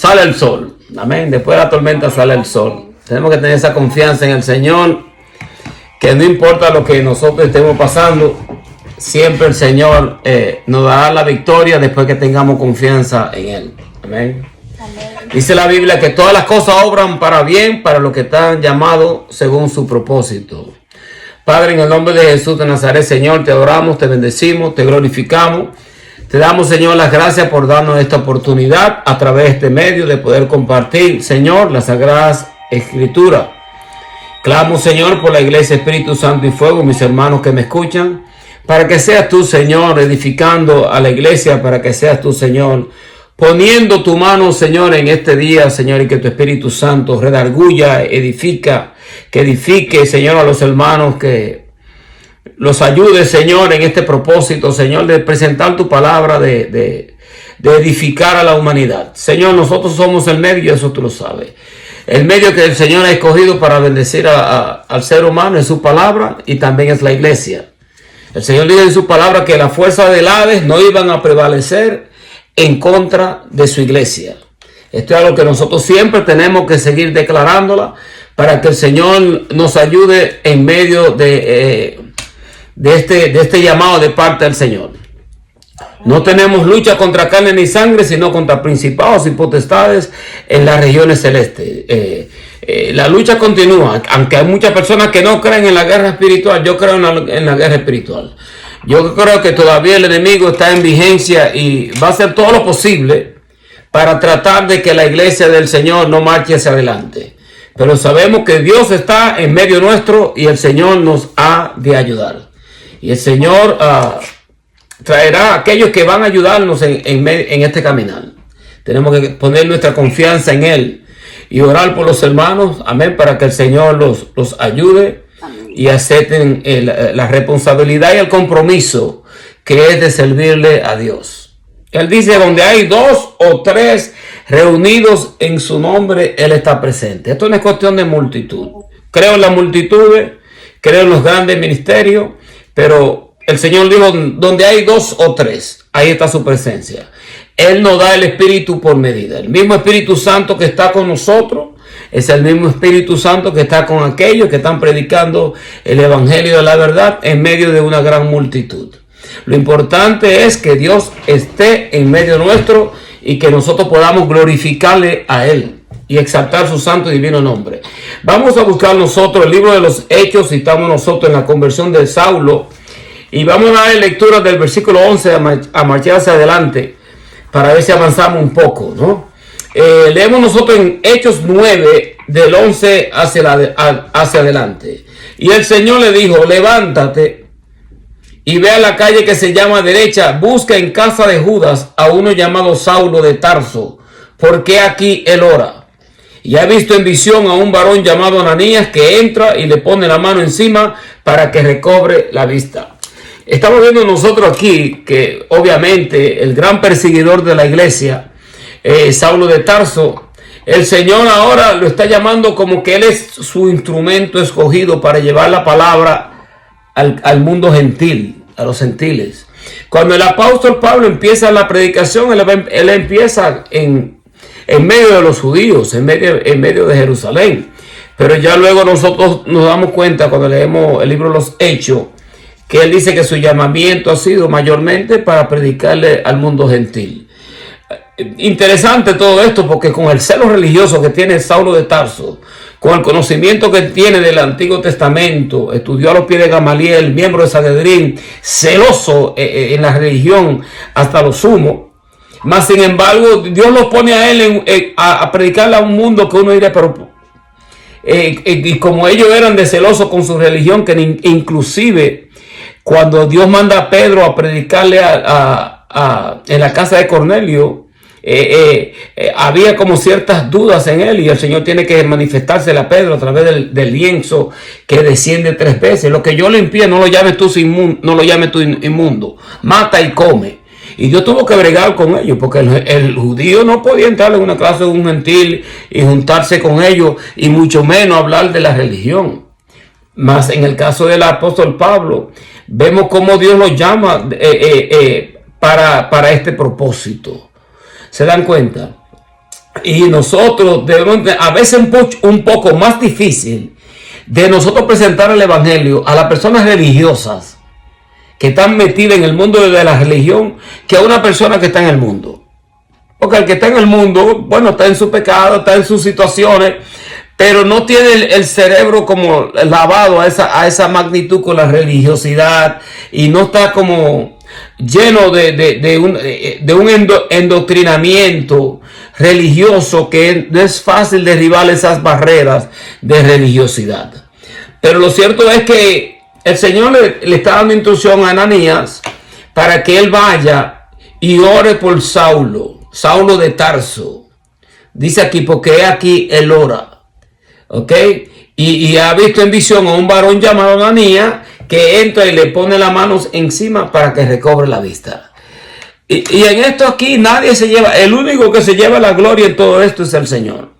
Sale el sol. Amén. Después de la tormenta sale el sol. Tenemos que tener esa confianza en el Señor, que no importa lo que nosotros estemos pasando, siempre el Señor nos dará la victoria después que tengamos confianza en Él. Amén. Dice la Biblia que todas las cosas obran para bien para los que están llamados según su propósito. Padre, en el nombre de Jesús de Nazaret, Señor, te adoramos, te bendecimos, te glorificamos. Te damos, Señor, las gracias por darnos esta oportunidad a través de este medio de poder compartir, Señor, las Sagradas Escrituras. Clamo, Señor, por la Iglesia Espíritu Santo y Fuego, mis hermanos que me escuchan, para que seas tú, Señor, edificando a la iglesia, para que seas tú, Señor, poniendo tu mano, Señor, en este día, Señor, y que tu Espíritu Santo redarguya, edifica, que edifique, Señor, a los hermanos, que los ayude, Señor, en este propósito, Señor, de presentar tu palabra, de edificar a la humanidad. Señor, nosotros somos el medio, eso tú lo sabes. El medio que el Señor ha escogido para bendecir al ser humano es su palabra y también es la iglesia. El Señor dice en su palabra que las fuerzas del Hades no iban a prevalecer en contra de su iglesia. Esto es algo que nosotros siempre tenemos que seguir declarándola para que el Señor nos ayude en medio de este llamado de parte del Señor. No tenemos lucha contra carne ni sangre, sino contra principados y potestades en las regiones celestes. La lucha continúa, aunque hay muchas personas que no creen en la guerra espiritual. Yo creo en la guerra espiritual. Yo creo que todavía el enemigo está en vigencia y va a hacer todo lo posible para tratar de que la iglesia del Señor no marche hacia adelante. Pero sabemos que Dios está en medio nuestro y el Señor nos ha de ayudar. Y el Señor traerá a aquellos que van a ayudarnos en este caminar. Tenemos que poner nuestra confianza en Él y orar por los hermanos, amén, para que el Señor los ayude y acepten la responsabilidad y el compromiso que es de servirle a Dios. Él dice, donde hay 2 o 3 reunidos en su nombre, Él está presente. Esto no es cuestión de multitud. Creo en las multitudes, creo en los grandes ministerios, pero el Señor dijo, donde hay 2 o 3, ahí está su presencia. Él nos da el Espíritu por medida. El mismo Espíritu Santo que está con nosotros es el mismo Espíritu Santo que está con aquellos que están predicando el Evangelio de la verdad en medio de una gran multitud. Lo importante es que Dios esté en medio nuestro y que nosotros podamos glorificarle a Él y exaltar su santo y divino nombre. Vamos a buscar nosotros el libro de los Hechos, si estamos nosotros en la conversión de Saulo, y vamos a dar lectura del versículo 11 a marchar hacia adelante para ver si avanzamos un poco, ¿no? Leemos nosotros en Hechos 9 del 11 hacia adelante. Y el Señor le dijo, levántate y ve a la calle que se llama derecha, busca en casa de Judas a uno llamado Saulo de Tarso, porque aquí él ora. Y ha visto en visión a un varón llamado Ananías que entra y le pone la mano encima para que recobre la vista. Estamos viendo nosotros aquí que obviamente el gran perseguidor de la iglesia, Saulo de Tarso, el Señor ahora lo está llamando como que él es su instrumento escogido para llevar la palabra al mundo gentil, a los gentiles. Cuando el apóstol Pablo empieza la predicación, él empieza en medio de los judíos, en medio de Jerusalén. Pero ya luego nosotros nos damos cuenta cuando leemos el libro de los Hechos, que él dice que su llamamiento ha sido mayormente para predicarle al mundo gentil. Interesante todo esto porque con el celo religioso que tiene Saulo de Tarso, con el conocimiento que tiene del Antiguo Testamento, estudió a los pies de Gamaliel, miembro de Sanedrín, celoso en la religión hasta lo sumo. Más sin embargo, Dios lo pone a él a predicarle a un mundo que uno diría, pero y como ellos eran de celosos con su religión, que inclusive cuando Dios manda a Pedro a predicarle en la casa de Cornelio, había como ciertas dudas en él y el Señor tiene que manifestarse a Pedro a través del lienzo que desciende 3 veces. Lo que yo limpié, no lo llames tú inmundo, mata y come. Y Dios tuvo que bregar con ellos porque el judío no podía entrar en una clase de un gentil y juntarse con ellos y mucho menos hablar de la religión. Más en el caso del apóstol Pablo, vemos cómo Dios lo llama para este propósito. ¿Se dan cuenta? Y nosotros debemos, a veces un poco más difícil de nosotros presentar el evangelio a las personas religiosas que están metidas en el mundo de la religión que a una persona que está en el mundo. Porque el que está en el mundo, bueno, está en su pecado, está en sus situaciones, pero no tiene el cerebro como lavado a esa magnitud con la religiosidad, y no está como lleno de un endoctrinamiento religioso, que no es fácil derribar esas barreras de religiosidad. Pero lo cierto es que el Señor le está dando instrucción a Ananías para que él vaya y ore por Saulo de Tarso. Dice aquí, porque aquí él ora. ¿Ok? Y ha visto en visión a un varón llamado Ananías que entra y le pone las manos encima para que recobre la vista. Y en esto aquí nadie se lleva, el único que se lleva la gloria en todo esto es el Señor.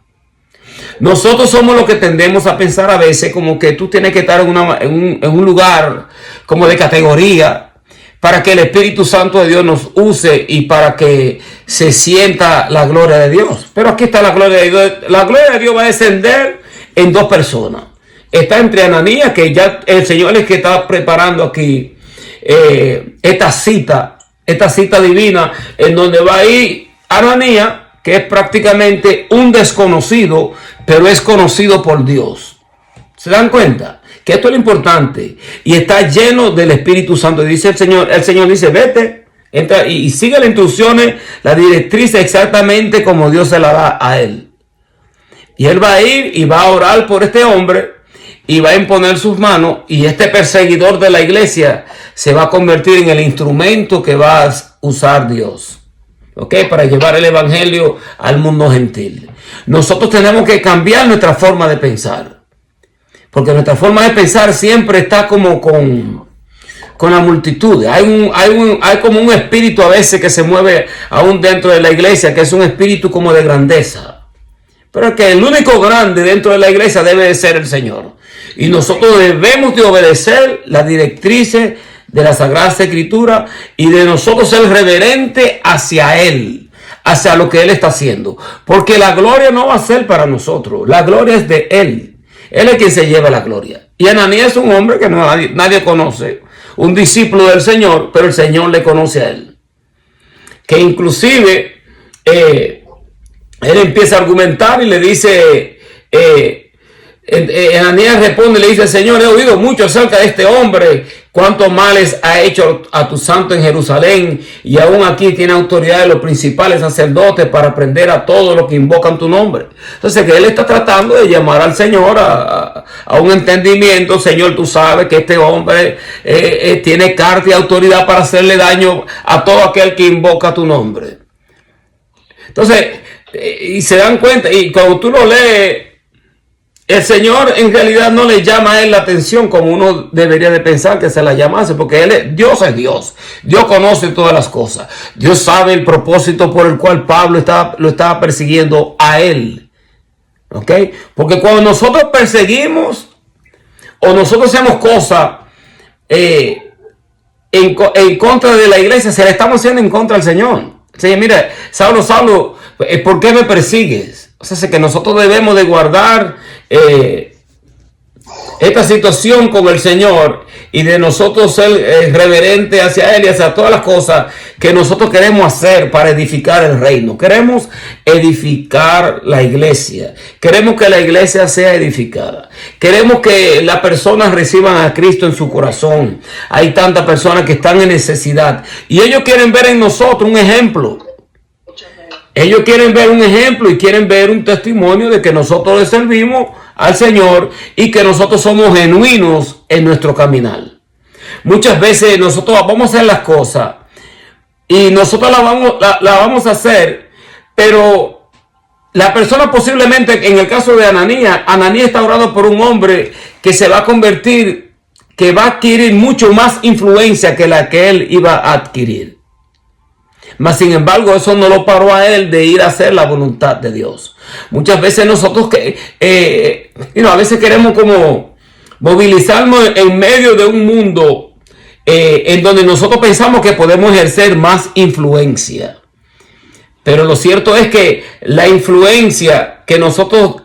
Nosotros somos los que tendemos a pensar a veces como que tú tienes que estar en un lugar como de categoría para que el Espíritu Santo de Dios nos use y para que se sienta la gloria de Dios. Pero aquí está la gloria de Dios. La gloria de Dios va a descender en dos personas. Está entre Ananías, que ya el Señor es que está preparando aquí esta cita divina, en donde va a ir Ananías, que es prácticamente un desconocido, pero es conocido por Dios. ¿Se dan cuenta? Que esto es lo importante. Y está lleno del Espíritu Santo. Y dice el Señor dice, vete, entra y sigue las instrucciones, la directriz exactamente como Dios se la da a él. Y él va a ir y va a orar por este hombre y va a imponer sus manos, y este perseguidor de la iglesia se va a convertir en el instrumento que va a usar Dios. ¿Ok? Para llevar el evangelio al mundo gentil. Nosotros tenemos que cambiar nuestra forma de pensar. Porque nuestra forma de pensar siempre está como con la multitud. Hay como un espíritu a veces que se mueve aún dentro de la iglesia, que es un espíritu como de grandeza. Pero es que el único grande dentro de la iglesia debe de ser el Señor. Y nosotros debemos de obedecer las directrices de la Sagrada Escritura y de nosotros ser reverente hacia Él, hacia lo que Él está haciendo. Porque la gloria no va a ser para nosotros, la gloria es de Él. Él es quien se lleva la gloria. Y Ananías es un hombre que nadie conoce, un discípulo del Señor, pero el Señor le conoce a él. Que inclusive él empieza a argumentar y le dice, Ananías responde y le dice, Señor, he oído mucho acerca de este hombre, cuántos males ha hecho a tu santo en Jerusalén, y aún aquí tiene autoridad de los principales sacerdotes para prender a todos los que invocan tu nombre. Entonces, que él está tratando de llamar al Señor a un entendimiento. Señor, tú sabes que este hombre tiene carta y autoridad para hacerle daño a todo aquel que invoca tu nombre. Entonces, y se dan cuenta, y cuando tú lo lees, el Señor en realidad no le llama a él la atención como uno debería de pensar que se la llamase, porque Dios es Dios. Dios conoce todas las cosas. Dios sabe el propósito por el cual Pablo lo estaba persiguiendo a él. ¿Ok? Porque cuando nosotros perseguimos o nosotros hacemos cosas en contra de la iglesia, se la estamos haciendo en contra del Señor. Sí, mira, Saulo, ¿por qué me persigues? O sea, que nosotros debemos de guardar esta situación con el Señor y de nosotros ser reverente hacia Él y hacia todas las cosas que nosotros queremos hacer para edificar el reino. Queremos edificar la iglesia. Queremos que la iglesia sea edificada. Queremos que las personas reciban a Cristo en su corazón. Hay tantas personas que están en necesidad y ellos quieren ver en nosotros un ejemplo. Ellos quieren ver un ejemplo y quieren ver un testimonio de que nosotros le servimos al Señor y que nosotros somos genuinos en nuestro caminar. Muchas veces nosotros vamos a hacer las cosas y nosotros la vamos a hacer, pero la persona posiblemente, en el caso de Ananías está orando por un hombre que se va a convertir, que va a adquirir mucho más influencia que la que él iba a adquirir. Mas sin embargo, eso no lo paró a él de ir a hacer la voluntad de Dios. Muchas veces nosotros a veces queremos como movilizarnos en medio de un mundo en donde nosotros pensamos que podemos ejercer más influencia. Pero lo cierto es que la influencia que nosotros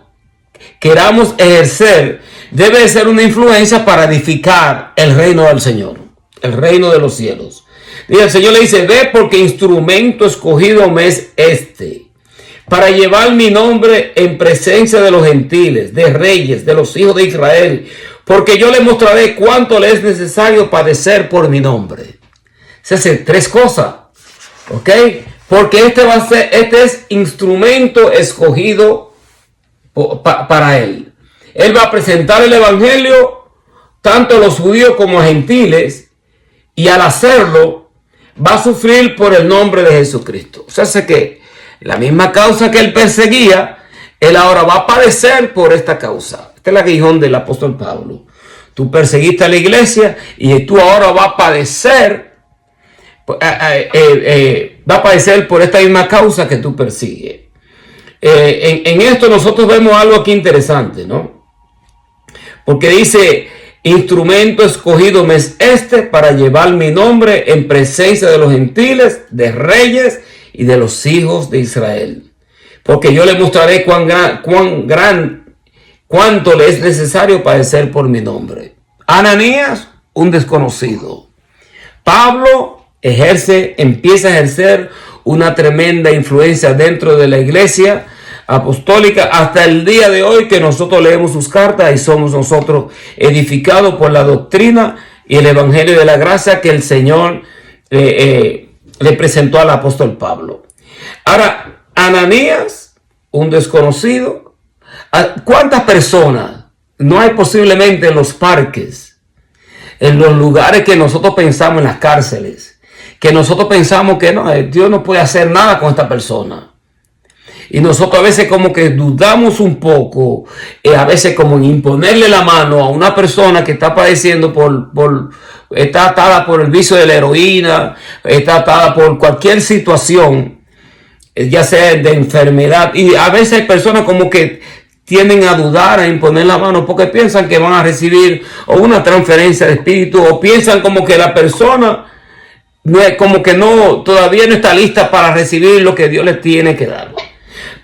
queramos ejercer debe de ser una influencia para edificar el reino del Señor, el reino de los cielos. Y el Señor le dice, ve porque instrumento escogido me es este, para llevar mi nombre en presencia de los gentiles, de reyes, de los hijos de Israel, porque yo le mostraré cuánto le es necesario padecer por mi nombre. Se hacen tres cosas, ¿ok? Porque este es instrumento escogido para él. Él va a presentar el evangelio tanto a los judíos como a gentiles, y al hacerlo va a sufrir por el nombre de Jesucristo. O sea, sé que la misma causa que él perseguía, él ahora va a padecer por esta causa. Este es el aguijón del apóstol Pablo. Tú perseguiste a la iglesia y tú ahora vas a padecer, por esta misma causa que tú persigues. En esto nosotros vemos algo aquí interesante, ¿no? Porque dice, instrumento escogido me es este para llevar mi nombre en presencia de los gentiles, de reyes y de los hijos de Israel. Porque yo le mostraré cuánto le es necesario padecer por mi nombre. Ananías, un desconocido. Pablo empieza a ejercer una tremenda influencia dentro de la iglesia apostólica hasta el día de hoy, que nosotros leemos sus cartas y somos nosotros edificados por la doctrina y el evangelio de la gracia que el Señor le presentó al apóstol Pablo. Ahora, Ananías, un desconocido. ¿Cuántas personas no hay posiblemente en los parques, en los lugares que nosotros pensamos, en las cárceles, que nosotros pensamos que no, Dios no puede hacer nada con esta persona? Y nosotros a veces como que dudamos un poco, a veces como en imponerle la mano a una persona que está padeciendo está atada por el vicio de la heroína, está atada por cualquier situación, ya sea de enfermedad. Y a veces hay personas como que tienden a dudar, a imponer la mano, porque piensan que van a recibir o una transferencia de espíritu, o piensan como que la persona todavía no está lista para recibir lo que Dios le tiene que dar.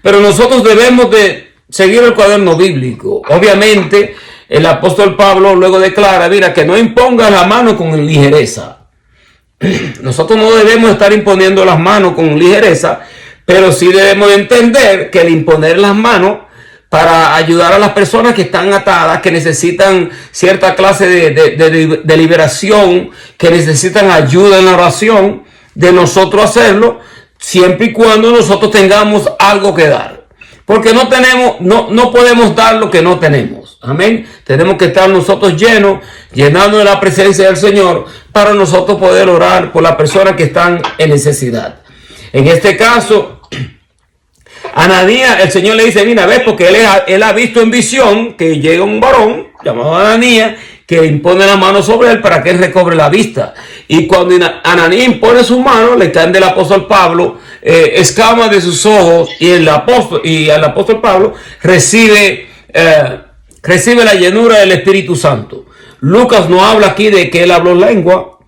Pero nosotros debemos de seguir el cuaderno bíblico. Obviamente, el apóstol Pablo luego declara, mira, que no imponga la mano con ligereza. Nosotros no debemos estar imponiendo las manos con ligereza, pero sí debemos de entender que el imponer las manos para ayudar a las personas que están atadas, que necesitan cierta clase de liberación, que necesitan ayuda en la oración, de nosotros hacerlo, siempre y cuando nosotros tengamos algo que dar. Porque no podemos dar lo que no tenemos. Amén. Tenemos que estar nosotros llenando de la presencia del Señor, para nosotros poder orar por las personas que están en necesidad. En este caso, Ananías, el Señor le dice, mira, ves, porque él ha visto en visión que llega un varón llamado Ananías, que impone la mano sobre él para que él recobre la vista. Y cuando Ananías impone su mano, le caen del apóstol Pablo escamas de sus ojos, y el apóstol Pablo recibe la llenura del Espíritu Santo. Lucas no habla aquí de que él habló lengua,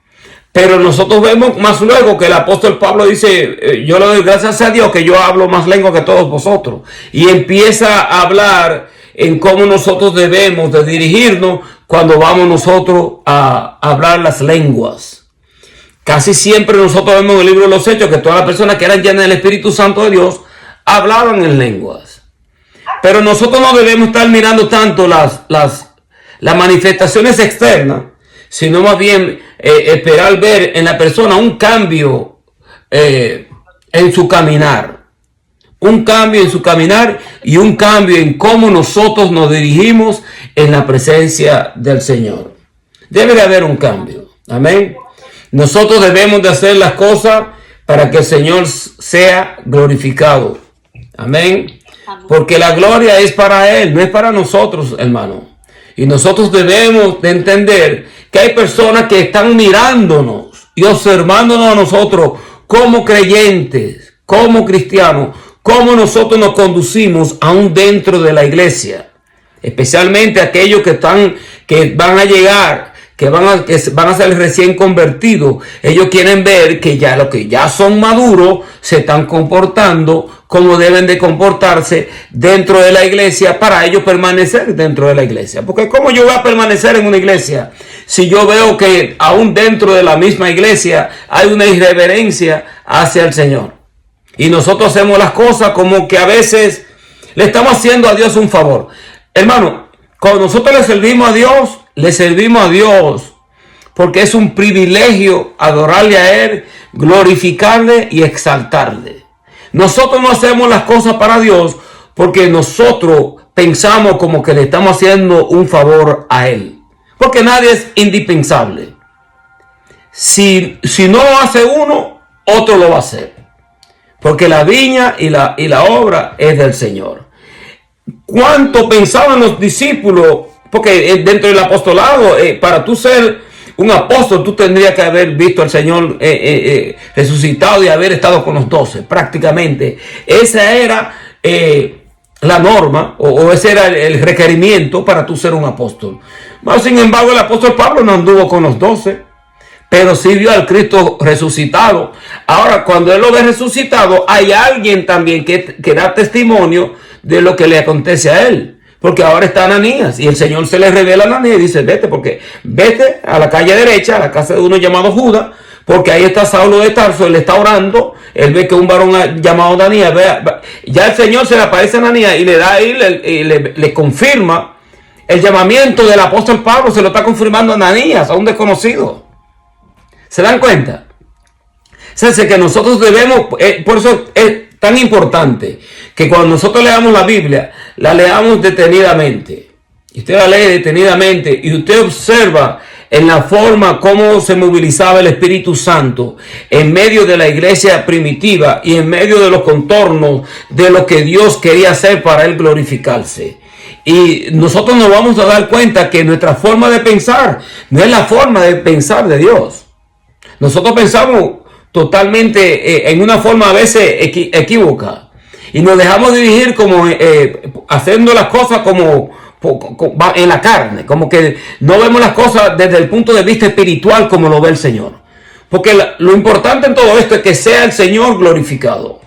pero nosotros vemos más luego que el apóstol Pablo dice, yo le doy gracias a Dios que yo hablo más lengua que todos vosotros. Y empieza a hablar en cómo nosotros debemos de dirigirnos cuando vamos nosotros a hablar las lenguas. Casi siempre nosotros vemos en el libro de los Hechos que todas las personas que eran llenas del Espíritu Santo de Dios hablaban en lenguas. Pero nosotros no debemos estar mirando tanto las manifestaciones externas, sino más bien esperar ver en la persona un cambio en su caminar. Un cambio en su caminar y un cambio en cómo nosotros nos dirigimos en la presencia del Señor. Debe de haber un cambio. Amén. Nosotros debemos de hacer las cosas para que el Señor sea glorificado. Amén. Porque la gloria es para Él, no es para nosotros, hermano. Y nosotros debemos de entender que hay personas que están mirándonos y observándonos a nosotros como creyentes, como cristianos, cómo nosotros nos conducimos aún dentro de la iglesia. Especialmente aquellos que van a llegar, que van a ser recién convertidos, ellos quieren ver que ya los que ya son maduros se están comportando como deben de comportarse dentro de la iglesia para ellos permanecer dentro de la iglesia. Porque ¿cómo yo voy a permanecer en una iglesia si yo veo que aún dentro de la misma iglesia hay una irreverencia hacia el Señor? Y nosotros hacemos las cosas como que a veces le estamos haciendo a Dios un favor. Hermano, cuando nosotros le servimos a Dios porque es un privilegio adorarle a Él, glorificarle y exaltarle. Nosotros no hacemos las cosas para Dios porque nosotros pensamos como que le estamos haciendo un favor a Él. Porque nadie es indispensable. Si no lo hace uno, otro lo va a hacer. Porque la viña y la obra es del Señor. ¿Cuánto pensaban los discípulos? Porque dentro del apostolado, para tú ser un apóstol, tú tendrías que haber visto al Señor resucitado y haber estado con los 12, prácticamente. Esa era la norma, o ese era el requerimiento para tú ser un apóstol. Pero, sin embargo, el apóstol Pablo no anduvo con los 12. Pero sí vio al Cristo resucitado. Ahora, cuando él lo ve resucitado, hay alguien también que da testimonio de lo que le acontece a él. Porque ahora está Ananías y el Señor se le revela a Ananías y dice, vete a la calle derecha, a la casa de uno llamado Judas, porque ahí está Saulo de Tarso, él está orando, él ve que un varón llamado Ananías, ya el Señor se le aparece a Ananías y le da ahí, le confirma el llamamiento del apóstol Pablo, se lo está confirmando a Ananías, a un desconocido. ¿Se dan cuenta? O sea, que nosotros debemos, por eso es tan importante que cuando nosotros leamos la Biblia, la leamos detenidamente. Y usted la lee detenidamente y usted observa en la forma cómo se movilizaba el Espíritu Santo en medio de la iglesia primitiva y en medio de los contornos de lo que Dios quería hacer para Él glorificarse. Y nosotros nos vamos a dar cuenta que nuestra forma de pensar no es la forma de pensar de Dios. Nosotros pensamos totalmente en una forma a veces equívoca y nos dejamos dirigir como haciendo las cosas como en la carne, como que no vemos las cosas desde el punto de vista espiritual como lo ve el Señor. Porque lo importante en todo esto es que sea el Señor glorificado.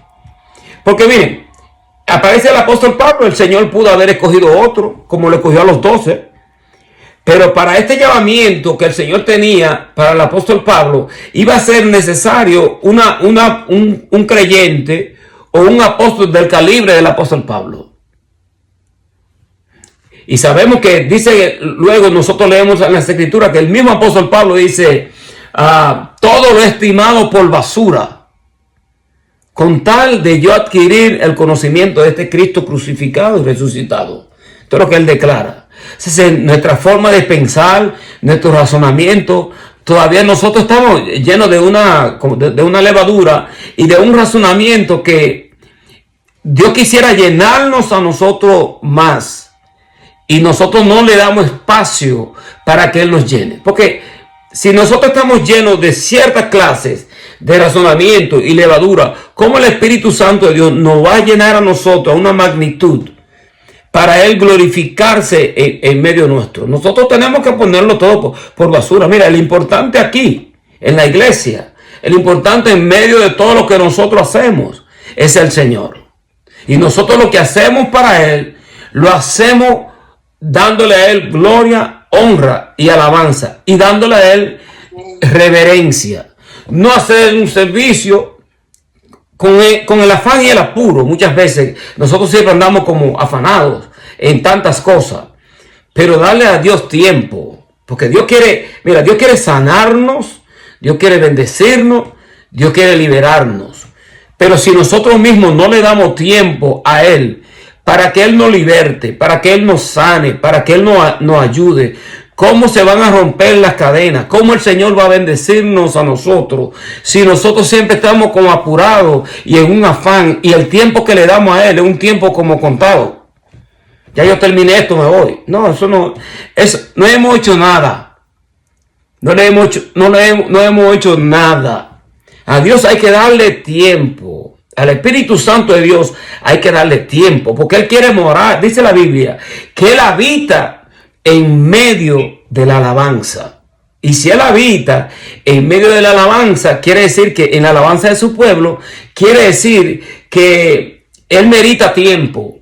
Porque miren, aparece el apóstol Pablo, el Señor pudo haber escogido otro, como lo escogió a los 12. Pero para este llamamiento que el Señor tenía para el apóstol Pablo, iba a ser necesario un creyente o un apóstol del calibre del apóstol Pablo. Y sabemos que dice, luego nosotros leemos en las Escrituras que el mismo apóstol Pablo dice, todo lo he estimado por basura, con tal de yo adquirir el conocimiento de este Cristo crucificado y resucitado. Esto es lo que él declara. Nuestra forma de pensar, nuestro razonamiento, todavía nosotros estamos llenos de una levadura y de un razonamiento que Dios quisiera llenarnos a nosotros más. Y nosotros no le damos espacio para que Él nos llene. Porque si nosotros estamos llenos de ciertas clases de razonamiento y levadura, ¿cómo el Espíritu Santo de Dios nos va a llenar a nosotros a una magnitud para Él glorificarse en medio nuestro? Nosotros tenemos que ponerlo todo por basura. Mira, el importante aquí, en la iglesia, el importante en medio de todo lo que nosotros hacemos, es el Señor. Y nosotros lo que hacemos para Él, lo hacemos dándole a Él gloria, honra y alabanza. Y dándole a Él reverencia. No hacer un servicio con el afán y el apuro. Muchas veces nosotros siempre andamos como afanados en tantas cosas, pero darle a Dios tiempo, porque Dios quiere sanarnos, Dios quiere bendecirnos, Dios quiere liberarnos. Pero si nosotros mismos no le damos tiempo a Él para que Él nos liberte, para que Él nos sane, para que Él nos ayude, ¿cómo se van a romper las cadenas? ¿Cómo el Señor va a bendecirnos a nosotros? Si nosotros siempre estamos como apurados y en un afán, y el tiempo que le damos a Él es un tiempo como contado. Ya yo terminé esto, me voy. No, no hemos hecho nada. No hemos hecho nada. A Dios hay que darle tiempo. Al Espíritu Santo de Dios hay que darle tiempo, porque Él quiere morar. Dice la Biblia que Él habita en medio de la alabanza. Y si Él habita en medio de la alabanza, quiere decir que en la alabanza de su pueblo, quiere decir que Él merita tiempo.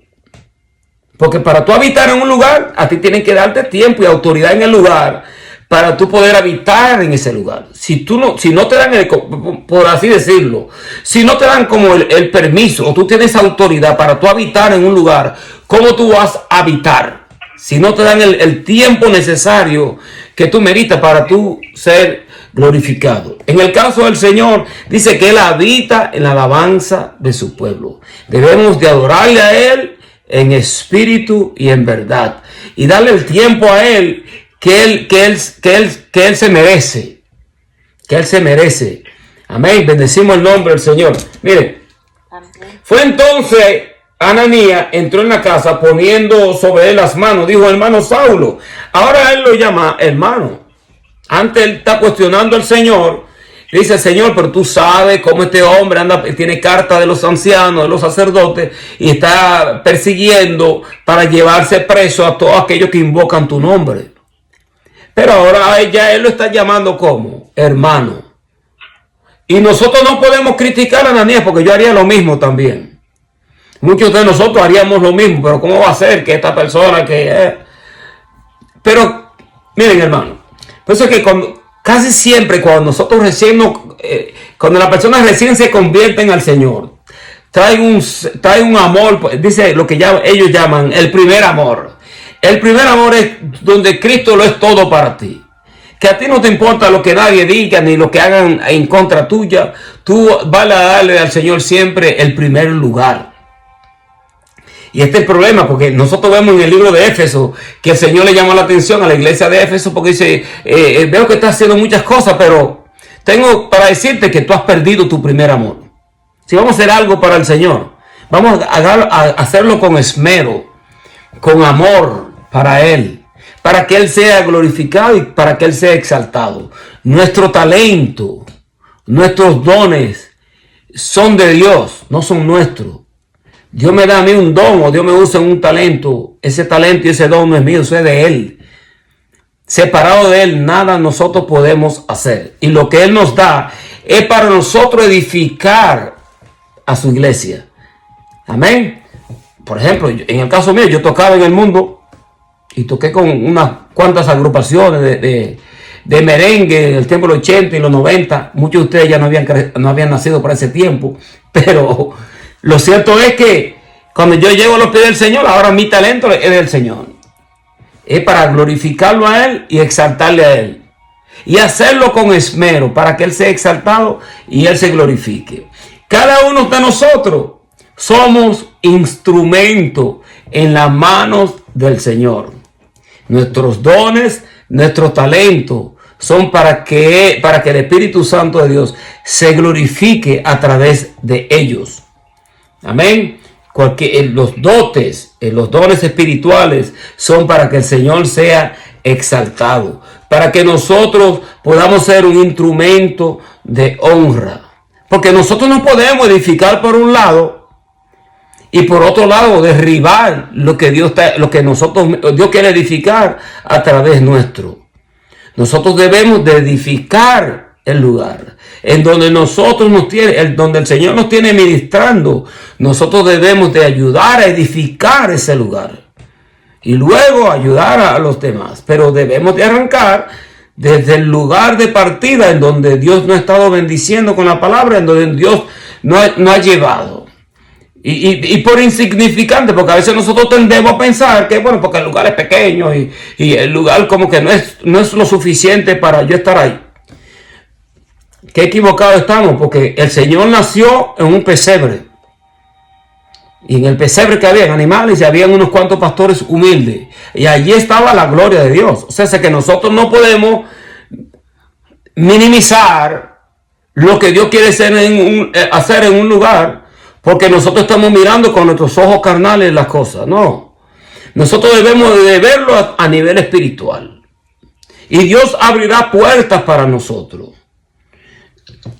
Porque para tú habitar en un lugar, a ti tienen que darte tiempo y autoridad en el lugar para tú poder habitar en ese lugar. Si no te dan, por así decirlo, si no te dan como el permiso, o tú tienes autoridad para tú habitar en un lugar, ¿cómo tú vas a habitar? Si no te dan el tiempo necesario que tú meritas para tú ser glorificado. En el caso del Señor, dice que Él habita en la alabanza de su pueblo. Debemos de adorarle a Él en espíritu y en verdad. Y darle el tiempo a Él que Él se merece. Que Él se merece. Amén. Bendecimos el nombre del Señor. Miren. Fue entonces Ananías entró en la casa poniendo sobre él las manos. Dijo: hermano Saulo. Ahora él lo llama hermano. Antes él está cuestionando al Señor. Dice: Señor, pero tú sabes cómo este hombre anda, tiene carta de los ancianos, de los sacerdotes, y está persiguiendo para llevarse preso a todos aquellos que invocan tu nombre. Pero ahora ya él lo está llamando como hermano. Y nosotros no podemos criticar a Ananías, porque yo haría lo mismo también. Muchos de nosotros haríamos lo mismo, pero ¿cómo va a ser que esta persona que... Pero, miren, hermano, por eso es que casi siempre cuando nosotros cuando las personas recién se convierten al Señor, trae un amor, dice lo que ellos llaman el primer amor. El primer amor es donde Cristo lo es todo para ti. Que a ti no te importa lo que nadie diga ni lo que hagan en contra tuya. Tú vas a darle al Señor siempre el primer lugar. Y este es el problema, porque nosotros vemos en el libro de Éfeso que el Señor le llama la atención a la iglesia de Éfeso, porque dice: veo que estás haciendo muchas cosas, pero tengo para decirte que tú has perdido tu primer amor. Si vamos a hacer algo para el Señor, vamos a hacerlo con esmero, con amor para Él, para que Él sea glorificado y para que Él sea exaltado. Nuestro talento, nuestros dones son de Dios, no son nuestros. Dios me da a mí un don, o Dios me usa un talento. Ese talento y ese don no es mío, eso es de Él. Separado de Él, nada nosotros podemos hacer. Y lo que Él nos da es para nosotros edificar a su iglesia. Amén. Por ejemplo, en el caso mío, yo tocaba en el mundo y toqué con unas cuantas agrupaciones de merengue en el tiempo de los 80 y los 90. Muchos de ustedes ya no habían nacido para ese tiempo, pero lo cierto es que cuando yo llego a los pies del Señor, ahora mi talento es del Señor. Es para glorificarlo a Él y exaltarle a Él. Y hacerlo con esmero para que Él sea exaltado y Él se glorifique. Cada uno de nosotros somos instrumentos en las manos del Señor. Nuestros dones, nuestros talentos son para que el Espíritu Santo de Dios se glorifique a través de ellos. Amén. Los dones espirituales son para que el Señor sea exaltado, para que nosotros podamos ser un instrumento de honra. Porque nosotros no podemos edificar por un lado y por otro lado derribar lo que Dios quiere edificar a través nuestro. Nosotros debemos de edificar el lugar en donde donde el Señor nos tiene ministrando. Nosotros debemos de ayudar a edificar ese lugar y luego ayudar a los demás. Pero debemos de arrancar desde el lugar de partida en donde Dios nos ha estado bendiciendo con la palabra, en donde Dios nos ha llevado. Y por insignificante, porque a veces nosotros tendemos a pensar que, bueno, porque el lugar es pequeño y el lugar como que no es lo suficiente para yo estar ahí. Qué equivocados estamos, porque el Señor nació en un pesebre. Y en el pesebre que había animales y habían unos cuantos pastores humildes. Y allí estaba la gloria de Dios. O sea, que nosotros no podemos minimizar lo que Dios quiere hacer en un lugar, porque nosotros estamos mirando con nuestros ojos carnales las cosas. No. Nosotros debemos de verlo a nivel espiritual. Y Dios abrirá puertas para nosotros.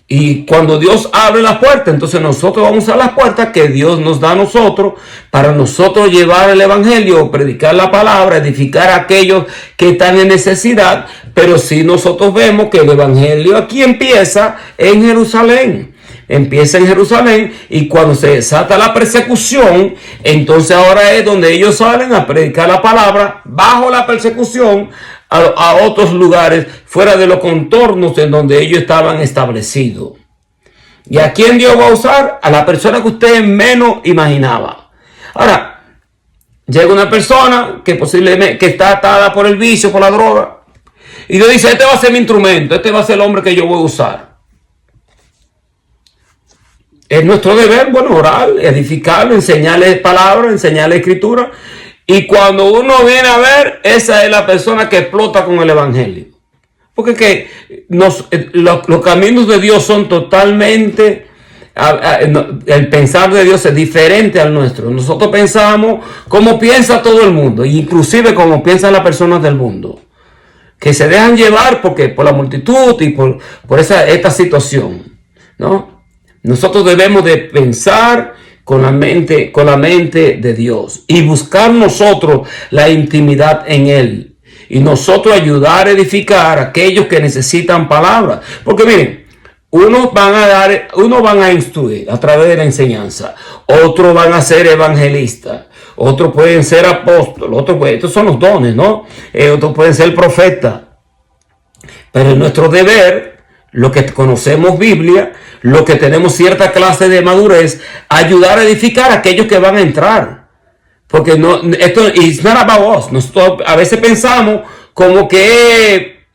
Y cuando Dios abre la puerta, entonces nosotros vamos a las puertas que Dios nos da a nosotros para nosotros llevar el evangelio, predicar la palabra, edificar a aquellos que están en necesidad. Pero si nosotros vemos que el evangelio aquí empieza en Jerusalén. Empieza en Jerusalén, y cuando se desata la persecución, entonces ahora es donde ellos salen a predicar la palabra bajo la persecución a otros lugares fuera de los contornos en donde ellos estaban establecidos. ¿Y a quién Dios va a usar? A la persona que usted menos imaginaba. Ahora, llega una persona que posiblemente que está atada por el vicio, por la droga, y Dios dice: este va a ser mi instrumento, este va a ser el hombre que yo voy a usar. Es nuestro deber, bueno, orar, edificarlo, enseñarle palabras, enseñarle escritura. Y cuando uno viene a ver, esa es la persona que explota con el evangelio. Porque los caminos de Dios son totalmente, el pensar de Dios es diferente al nuestro. Nosotros pensamos como piensa todo el mundo, inclusive como piensan las personas del mundo, que se dejan llevar por la multitud y por esta situación, ¿no? Nosotros debemos de pensar con la mente de Dios y buscar nosotros la intimidad en Él, y nosotros ayudar a edificar a aquellos que necesitan palabras. Porque miren, unos van a instruir a través de la enseñanza, otros van a ser evangelistas, otros pueden ser apóstoles, estos son los dones, ¿no? Otros pueden ser profetas. Pero es nuestro deber, lo que conocemos Biblia, lo que tenemos cierta clase de madurez, ayudar a edificar a aquellos que van a entrar. Porque esto es not about us. Nosotros a veces pensamos como que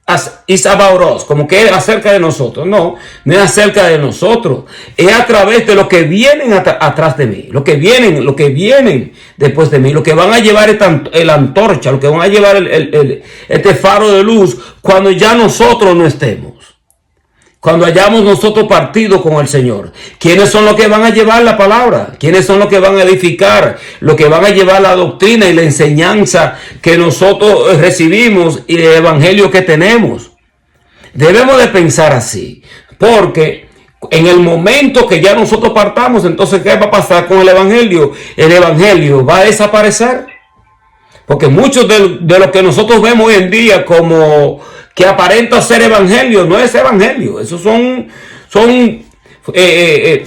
it's about us, como que es acerca de nosotros. No es acerca de nosotros. Es a través de los que vienen atrás de mí, los que vienen después de mí, los que van a llevar la antorcha, los que van a llevar este faro de luz cuando ya nosotros no estemos. Cuando hayamos nosotros partido con el Señor. ¿Quiénes son los que van a llevar la palabra? ¿Quiénes son los que van a edificar? Los que van a llevar la doctrina y la enseñanza que nosotros recibimos y el evangelio que tenemos. Debemos de pensar así. Porque en el momento que ya nosotros partamos, entonces ¿qué va a pasar con el evangelio? El evangelio va a desaparecer. Porque muchos de lo que nosotros vemos hoy en día como que aparenta ser evangelio, no es evangelio. Esos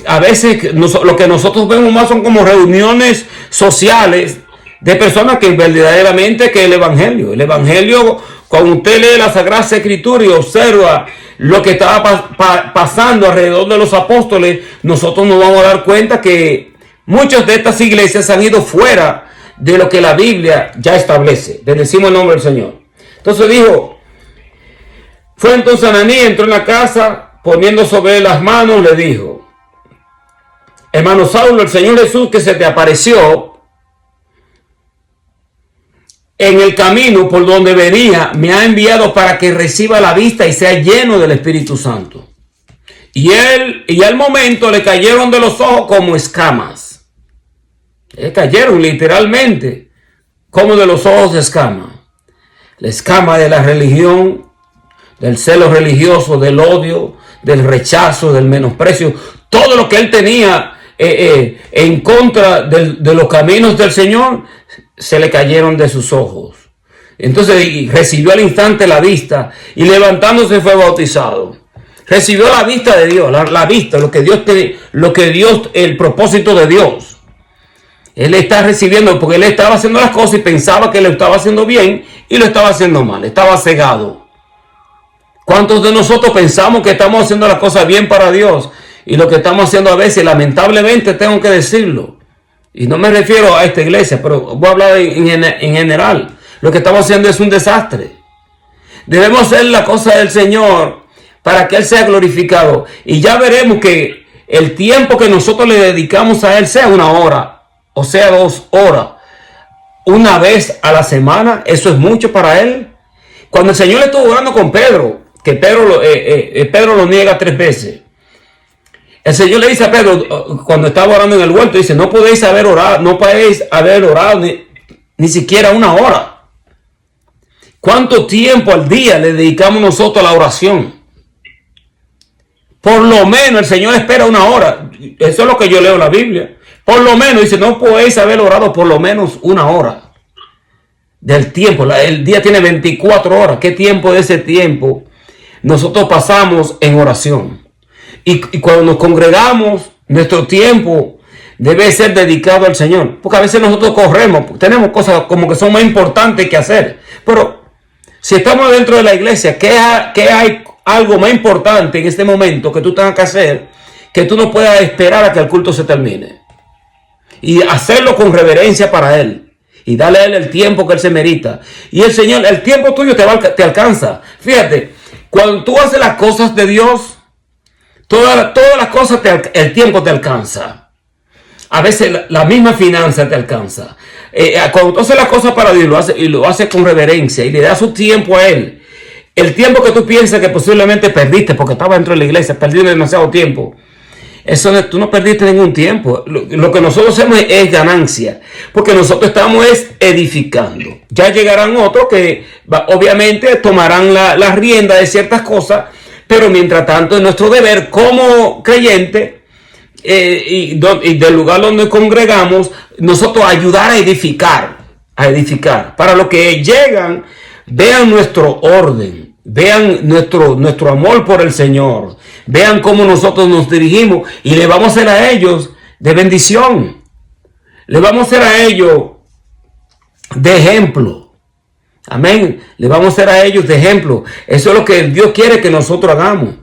a veces lo que nosotros vemos más son como reuniones sociales de personas que verdaderamente que el evangelio, cuando usted lee la Sagrada Escritura y observa lo que estaba pasando alrededor de los apóstoles, nosotros nos vamos a dar cuenta que muchas de estas iglesias han ido fuera de lo que la Biblia ya establece. Bendecimos el nombre del Señor. Entonces fue entonces Ananías, entró en la casa, poniendo sobre él las manos, le dijo: hermano Saulo, el Señor Jesús que se te apareció en el camino por donde venía, me ha enviado para que reciba la vista y sea lleno del Espíritu Santo. Y al momento le cayeron de los ojos como escamas. Le cayeron literalmente como de los ojos de escamas. La escama de la religión, del celo religioso, del odio, del rechazo, del menosprecio, todo lo que él tenía en contra de los caminos del Señor, se le cayeron de sus ojos. Entonces recibió al instante la vista y levantándose fue bautizado. Recibió la vista de Dios, la vista, lo que Dios, el propósito de Dios. Él está recibiendo porque él estaba haciendo las cosas y pensaba que lo estaba haciendo bien y lo estaba haciendo mal, estaba cegado. ¿Cuántos de nosotros pensamos que estamos haciendo las cosas bien para Dios? Y lo que estamos haciendo a veces, lamentablemente tengo que decirlo, y no me refiero a esta iglesia, pero voy a hablar en general, lo que estamos haciendo es un desastre. Debemos hacer la cosa del Señor para que Él sea glorificado. Y ya veremos que el tiempo que nosotros le dedicamos a Él, sea 1 hora, o sea 2 horas, una vez a la semana, eso es mucho para Él. Cuando el Señor estuvo orando con Pedro, que Pedro lo niega 3 veces. El Señor le dice a Pedro, cuando estaba orando en el huerto, dice: no podéis haber orado ni siquiera 1 hora. ¿Cuánto tiempo al día le dedicamos nosotros a la oración? Por lo menos el Señor espera una hora. Eso es lo que yo leo en la Biblia. Por lo menos, dice, no podéis haber orado por lo menos una hora del tiempo. El día tiene 24 horas. ¿Qué tiempo de ese tiempo nosotros pasamos en oración? Y cuando nos congregamos, nuestro tiempo debe ser dedicado al Señor. Porque a veces nosotros corremos, tenemos cosas como que son más importantes que hacer. Pero si estamos dentro de la iglesia, ¿qué hay algo más importante en este momento que tú tengas que hacer, que tú no puedas esperar a que el culto se termine? Y hacerlo con reverencia para Él. Y darle a Él el tiempo que Él se merita. Y el Señor, el tiempo tuyo te alcanza. Fíjate, cuando tú haces las cosas de Dios, todas las cosas, el tiempo te alcanza. A veces la misma finanza te alcanza. Cuando tú haces las cosas para Dios, lo haces con reverencia y le das su tiempo a Él. El tiempo que tú piensas que posiblemente perdiste porque estaba dentro de la iglesia, perdiste demasiado tiempo. Tú no perdiste ningún tiempo. Lo que nosotros hacemos es ganancia, porque nosotros estamos edificando. Ya llegarán otros que obviamente tomarán la rienda de ciertas cosas, pero mientras tanto es nuestro deber como creyente y del lugar donde congregamos, nosotros ayudar a edificar, para los que llegan, vean nuestro orden, vean nuestro amor por el Señor, vean cómo nosotros nos dirigimos y le vamos a hacer a ellos de bendición. Le vamos a hacer a ellos de ejemplo. Amén. Le vamos a hacer a ellos de ejemplo. Eso es lo que Dios quiere que nosotros hagamos.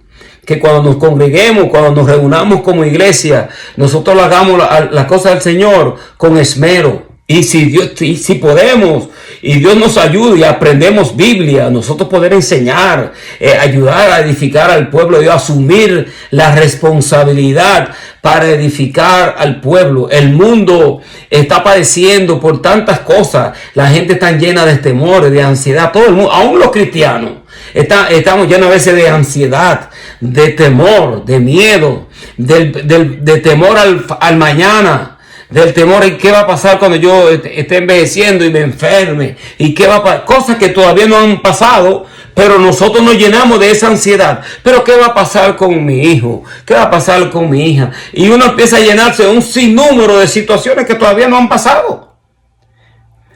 Que cuando nos congreguemos, cuando nos reunamos como iglesia, nosotros lo hagamos las cosas del Señor con esmero. Y si podemos, y Dios nos ayuda y aprendemos Biblia, nosotros poder enseñar, ayudar a edificar al pueblo de Dios, asumir la responsabilidad para edificar al pueblo. El mundo está padeciendo por tantas cosas. La gente está llena de temores, de ansiedad. Todo el mundo, aún los cristianos, estamos llenos a veces de ansiedad, de temor, de miedo, de temor al mañana. Del temor en qué va a pasar cuando yo esté envejeciendo y me enferme. Y qué va a pasar. Cosas que todavía no han pasado, pero nosotros nos llenamos de esa ansiedad. Pero qué va a pasar con mi hijo. ¿Qué va a pasar con mi hija? Y uno empieza a llenarse de un sinnúmero de situaciones que todavía no han pasado.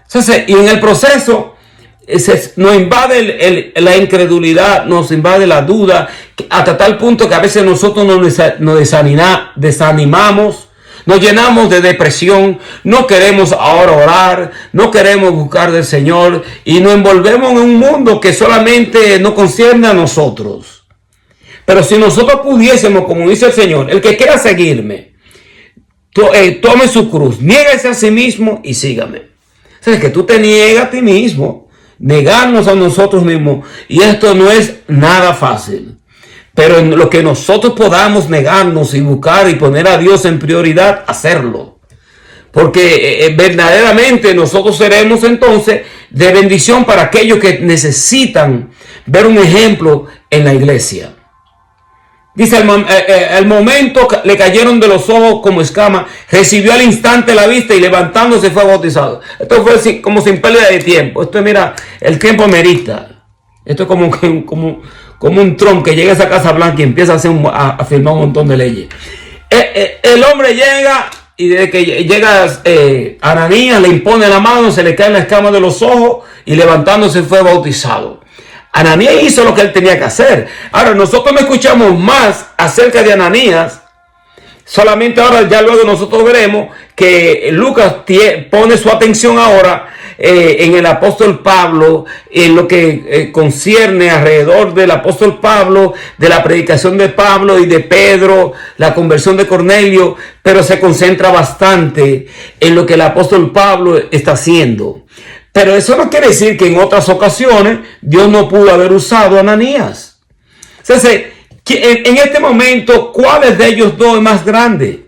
Entonces, y en el proceso nos invade la incredulidad, nos invade la duda, hasta tal punto que a veces nosotros nos desanimamos. Nos llenamos de depresión, no queremos ahora orar, no queremos buscar del Señor y nos envolvemos en un mundo que solamente nos concierne a nosotros. Pero si nosotros pudiésemos, como dice el Señor, el que quiera seguirme, tome su cruz, niéguese a sí mismo y sígame. O sea, que tú te niegas a ti mismo, negarnos a nosotros mismos, y esto no es nada fácil. Pero en lo que nosotros podamos negarnos y buscar y poner a Dios en prioridad, hacerlo. Porque verdaderamente nosotros seremos entonces de bendición para aquellos que necesitan ver un ejemplo en la iglesia. Dice, al momento le cayeron de los ojos como escamas, recibió al instante la vista y levantándose fue bautizado. Esto fue como sin pérdida de tiempo. Esto, mira, el tiempo amerita. Esto es como un Trump que llega a esa Casa Blanca y empieza a firmar un montón de leyes. El hombre llega y desde que llega Ananías le impone la mano, se le caen las escamas de los ojos y levantándose fue bautizado. Ananías hizo lo que él tenía que hacer. Ahora nosotros no escuchamos más acerca de Ananías. Solamente ahora ya luego nosotros veremos que Lucas pone su atención ahora en el apóstol Pablo, en lo que concierne alrededor del apóstol Pablo, de la predicación de Pablo y de Pedro, la conversión de Cornelio, pero se concentra bastante en lo que el apóstol Pablo está haciendo. Pero eso no quiere decir que en otras ocasiones Dios no pudo haber usado a Ananías. Entonces, en este momento, ¿cuál de ellos dos es más grande?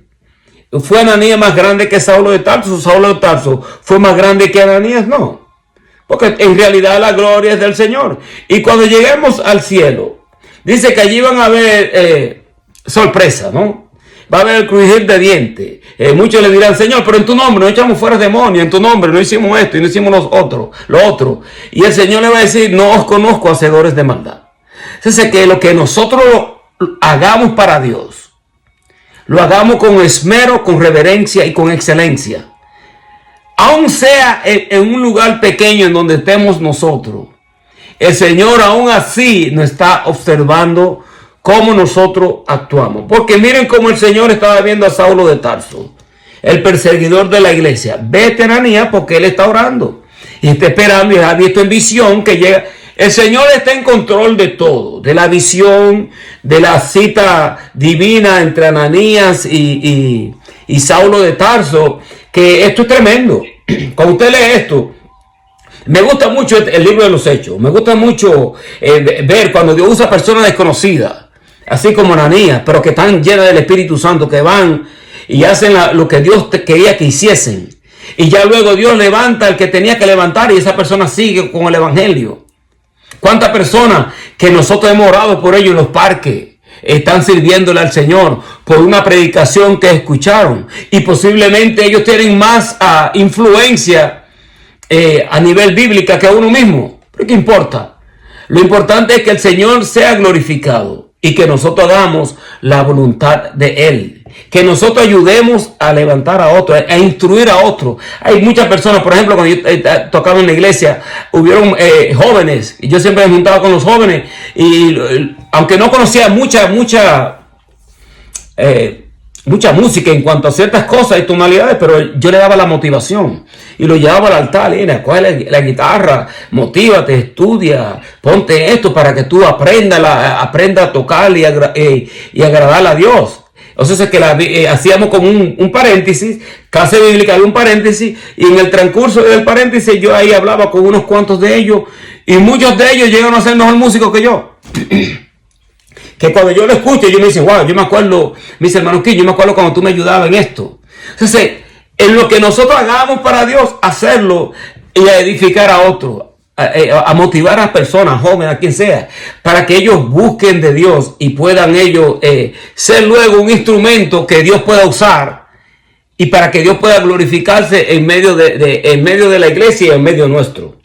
¿Fue Ananías más grande que Saulo de Tarso? ¿Saulo de Tarso fue más grande que Ananías? No. Porque en realidad la gloria es del Señor. Y cuando lleguemos al cielo, dice que allí van a haber sorpresa, ¿no? Va a haber el crujir de dientes. Muchos le dirán, Señor, pero en tu nombre no echamos fuera demonios, en tu nombre no hicimos esto y no hicimos lo otro. Y el Señor le va a decir, no os conozco, hacedores de maldad. Entonces que lo que nosotros hagamos para Dios. Lo hagamos con esmero, con reverencia y con excelencia. Aun sea en un lugar pequeño en donde estemos nosotros, el Señor aún así nos está observando cómo nosotros actuamos. Porque miren cómo el Señor estaba viendo a Saulo de Tarso, el perseguidor de la iglesia. Vete, Ananías, porque él está orando y está esperando y ha visto en visión que llega. El Señor está en control de todo, de la visión, de la cita divina entre Ananías y Saulo de Tarso, que esto es tremendo. Cuando usted lee esto, me gusta mucho el libro de los Hechos, me gusta mucho ver cuando Dios usa personas desconocidas, así como Ananías, pero que están llenas del Espíritu Santo, que van y hacen lo que Dios quería que hiciesen. Y ya luego Dios levanta al que tenía que levantar y esa persona sigue con el Evangelio. ¿Cuántas personas que nosotros hemos orado por ellos en los parques están sirviéndole al Señor por una predicación que escucharon? Y posiblemente ellos tienen más influencia a nivel bíblica que a uno mismo. ¿Pero qué importa? Lo importante es que el Señor sea glorificado y que nosotros hagamos la voluntad de Él. Que nosotros ayudemos a levantar a otro, a instruir a otro. Hay muchas personas, por ejemplo, cuando yo tocaba en la iglesia, hubieron jóvenes, y yo siempre me juntaba con los jóvenes, y aunque no conocía mucha música en cuanto a ciertas cosas y tonalidades, pero yo le daba la motivación y lo llevaba al altar. Mira, coge la guitarra, motívate, estudia, ponte esto para que tú aprenda a tocar y agradar a Dios. O sea, es que hacíamos como un paréntesis, clase bíblica, había un paréntesis, y en el transcurso del paréntesis yo ahí hablaba con unos cuantos de ellos, y muchos de ellos llegaron a ser mejor músicos que yo. Que cuando yo lo escucho, yo me dice, wow, yo me acuerdo, mis hermanos, que yo me acuerdo cuando tú me ayudabas en esto. Entonces, en lo que nosotros hagamos para Dios, hacerlo y a edificar a otros, a motivar a personas, jóvenes, a quien sea, para que ellos busquen de Dios y puedan ellos ser luego un instrumento que Dios pueda usar y para que Dios pueda glorificarse en medio de la iglesia y en medio nuestro.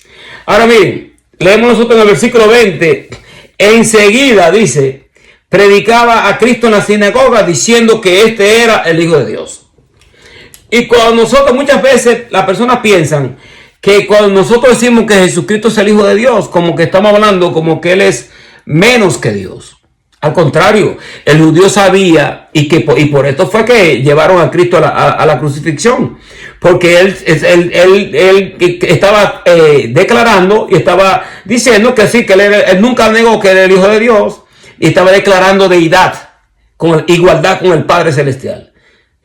Ahora miren, leemos nosotros en el versículo 20, enseguida dice, predicaba a Cristo en la sinagoga diciendo que este era el Hijo de Dios. Y cuando nosotros muchas veces las personas piensan que cuando nosotros decimos que Jesucristo es el Hijo de Dios, como que estamos hablando como que Él es menos que Dios. Al contrario, el judío sabía y por esto fue que llevaron a Cristo a la crucifixión. Porque él estaba declarando y estaba diciendo que sí, que él nunca negó que era el Hijo de Dios y estaba declarando deidad, con igualdad con el Padre Celestial.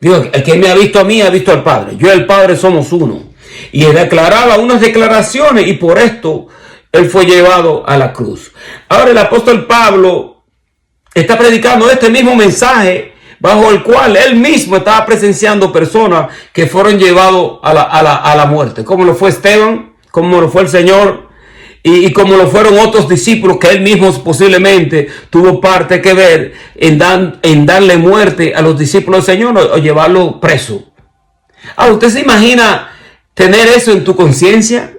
Digo, el que me ha visto a mí ha visto al Padre. Yo y el Padre somos uno. Y él declaraba unas declaraciones y por esto él fue llevado a la cruz. Ahora el apóstol Pablo está predicando este mismo mensaje bajo el cual él mismo estaba presenciando personas que fueron llevados a la muerte. Como lo fue Esteban, como lo fue el Señor y como lo fueron otros discípulos que él mismo posiblemente tuvo parte que ver en darle muerte a los discípulos del Señor o llevarlo preso. Ahora, ¿usted se imagina tener eso en tu conciencia?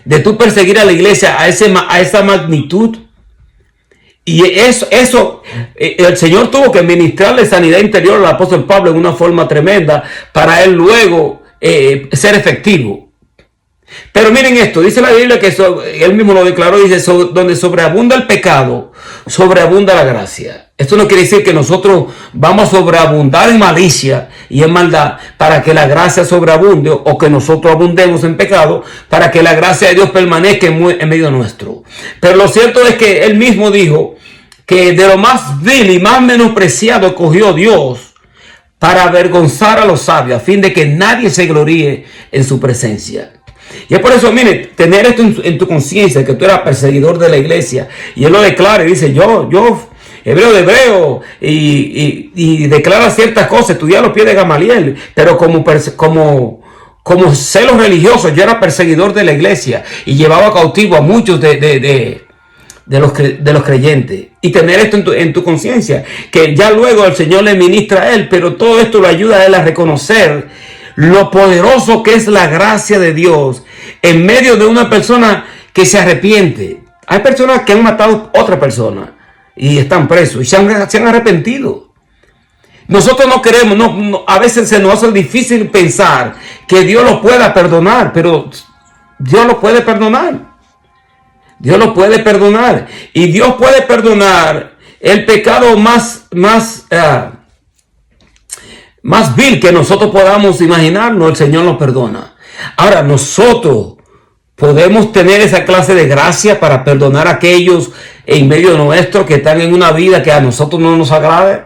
De tú perseguir a la iglesia a esa magnitud. Y eso el Señor tuvo que ministrarle sanidad interior al apóstol Pablo en una forma tremenda para él luego ser efectivo. Pero miren esto, dice la Biblia que él mismo lo declaró, dice, donde sobreabunda el pecado, sobreabunda la gracia. Esto no quiere decir que nosotros vamos a sobreabundar en malicia y en maldad para que la gracia sobreabunde, o que nosotros abundemos en pecado para que la gracia de Dios permanezca en medio nuestro. Pero lo cierto es que él mismo dijo que de lo más vil y más menospreciado cogió Dios para avergonzar a los sabios, a fin de que nadie se gloríe en su presencia. Y es por eso, mire, tener esto en tu conciencia, que tú eras perseguidor de la iglesia, y él lo declara y dice, yo, hebreo de hebreo, y declara ciertas cosas, estudia a los pies de Gamaliel, pero como celo religioso, yo era perseguidor de la iglesia, y llevaba cautivo a muchos de los creyentes. Y tener esto en tu conciencia, que ya luego el Señor le ministra a él, pero todo esto lo ayuda a él a reconocer lo poderoso que es la gracia de Dios en medio de una persona que se arrepiente. Hay personas que han matado a otra persona y están presos y se han arrepentido. Nosotros no queremos, a veces se nos hace difícil pensar que Dios lo pueda perdonar, pero Dios lo puede perdonar. Dios lo puede perdonar. Y Dios puede perdonar el pecado más vil que nosotros podamos imaginarnos. El Señor lo perdona. Ahora, nosotros podemos tener esa clase de gracia para perdonar a aquellos en medio nuestro que están en una vida que a nosotros no nos agrade.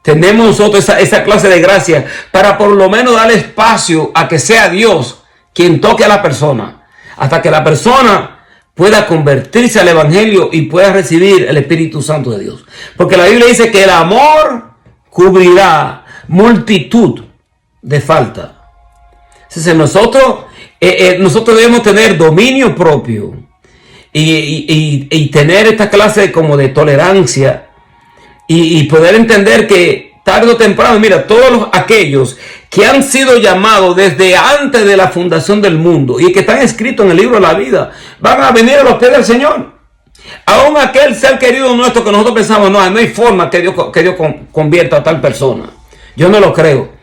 Tenemos nosotros esa clase de gracia para por lo menos darle espacio a que sea Dios quien toque a la persona, hasta que la persona pueda convertirse al Evangelio y pueda recibir el Espíritu Santo de Dios. Porque la Biblia dice que el amor cubrirá multitud de faltas. Entonces nosotros debemos tener dominio propio y tener esta clase como de tolerancia y poder entender que tarde o temprano, mira, todos aquellos que han sido llamados desde antes de la fundación del mundo y que están escritos en el libro de la vida, van a venir a los pies del Señor. Aún aquel ser querido nuestro que nosotros pensamos, no hay forma que Dios convierta a tal persona. Yo no lo creo.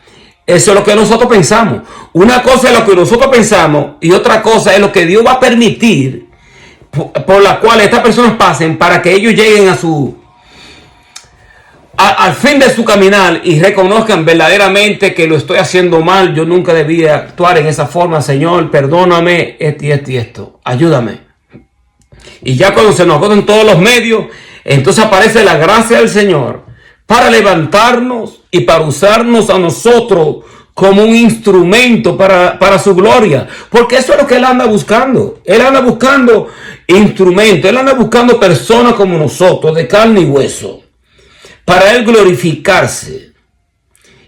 Eso es lo que nosotros pensamos. Una cosa es lo que nosotros pensamos y otra cosa es lo que Dios va a permitir por la cual estas personas pasen para que ellos lleguen al fin de su caminar y reconozcan verdaderamente que lo estoy haciendo mal. Yo nunca debía actuar en esa forma. Señor, perdóname esto. Ayúdame. Y ya cuando se nos agotan todos los medios, entonces aparece la gracia del Señor para levantarnos y para usarnos a nosotros como un instrumento para su gloria. Porque eso es lo que Él anda buscando. Él anda buscando instrumentos. Él anda buscando personas como nosotros, de carne y hueso, para Él glorificarse.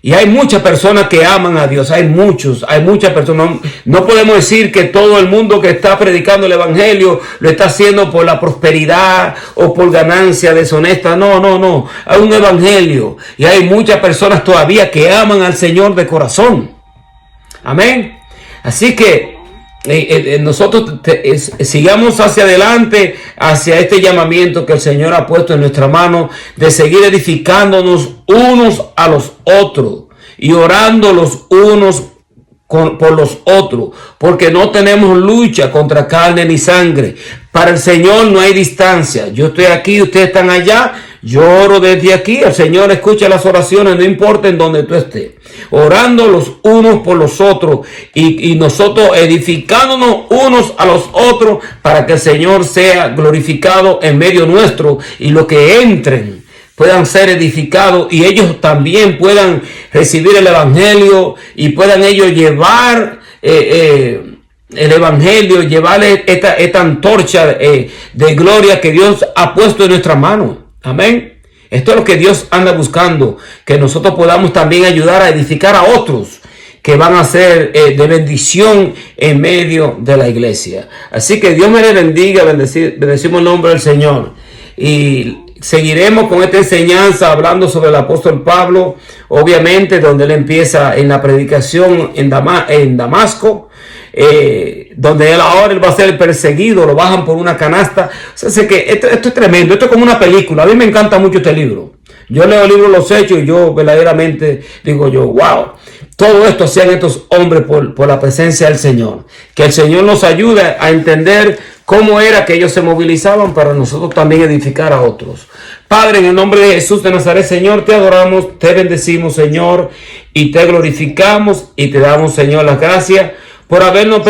Y hay muchas personas que aman a Dios. Hay muchas personas. No podemos decir que todo el mundo que está predicando el Evangelio lo está haciendo por la prosperidad o por ganancia deshonesta. No. Hay un Evangelio. Y hay muchas personas todavía que aman al Señor de corazón. Amén. Así que nosotros sigamos hacia adelante, hacia este llamamiento que el Señor ha puesto en nuestra mano, de seguir edificándonos unos a los otros y orando los unos por los otros, porque no tenemos lucha contra carne ni sangre. Para el Señor no hay distancia. Yo estoy aquí, ustedes están allá. Yo oro desde aquí, el Señor escucha las oraciones, no importa en donde tú estés, orando los unos por los otros y nosotros edificándonos unos a los otros para que el Señor sea glorificado en medio nuestro y los que entren puedan ser edificados y ellos también puedan recibir el Evangelio y puedan ellos llevar el Evangelio, llevarle esta antorcha de gloria que Dios ha puesto en nuestras manos. Amén. Esto es lo que Dios anda buscando, que nosotros podamos también ayudar a edificar a otros que van a ser de bendición en medio de la iglesia. Así que Dios me le bendiga, bendecimos el nombre del Señor. Y seguiremos con esta enseñanza hablando sobre el apóstol Pablo, obviamente donde él empieza en la predicación en Damasco. Donde él va a ser perseguido, lo bajan por una canasta. O sea, que esto es tremendo, esto es como una película. A mí me encanta mucho este libro. Yo leo el libro Los Hechos y yo verdaderamente digo wow, todo esto hacían estos hombres por la presencia del Señor. Que el Señor nos ayude a entender cómo era que ellos se movilizaban para nosotros también edificar a otros. Padre, en el nombre de Jesús de Nazaret, Señor, te adoramos, te bendecimos, Señor, y te glorificamos y te damos, Señor, las gracias por habernos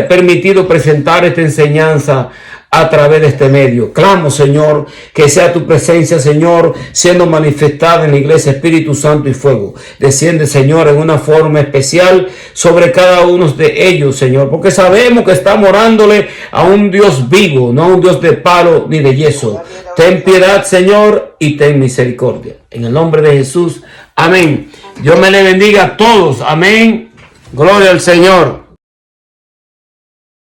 permitido presentar esta enseñanza a través de este medio. Clamo, Señor, que sea tu presencia, Señor, siendo manifestada en la iglesia, Espíritu Santo y fuego. Desciende, Señor, en una forma especial sobre cada uno de ellos, Señor, porque sabemos que estamos orándole a un Dios vivo, no a un Dios de palo ni de yeso. Ten piedad, Señor, y ten misericordia. En el nombre de Jesús, amén. Dios me le bendiga a todos, amén. Gloria al Señor.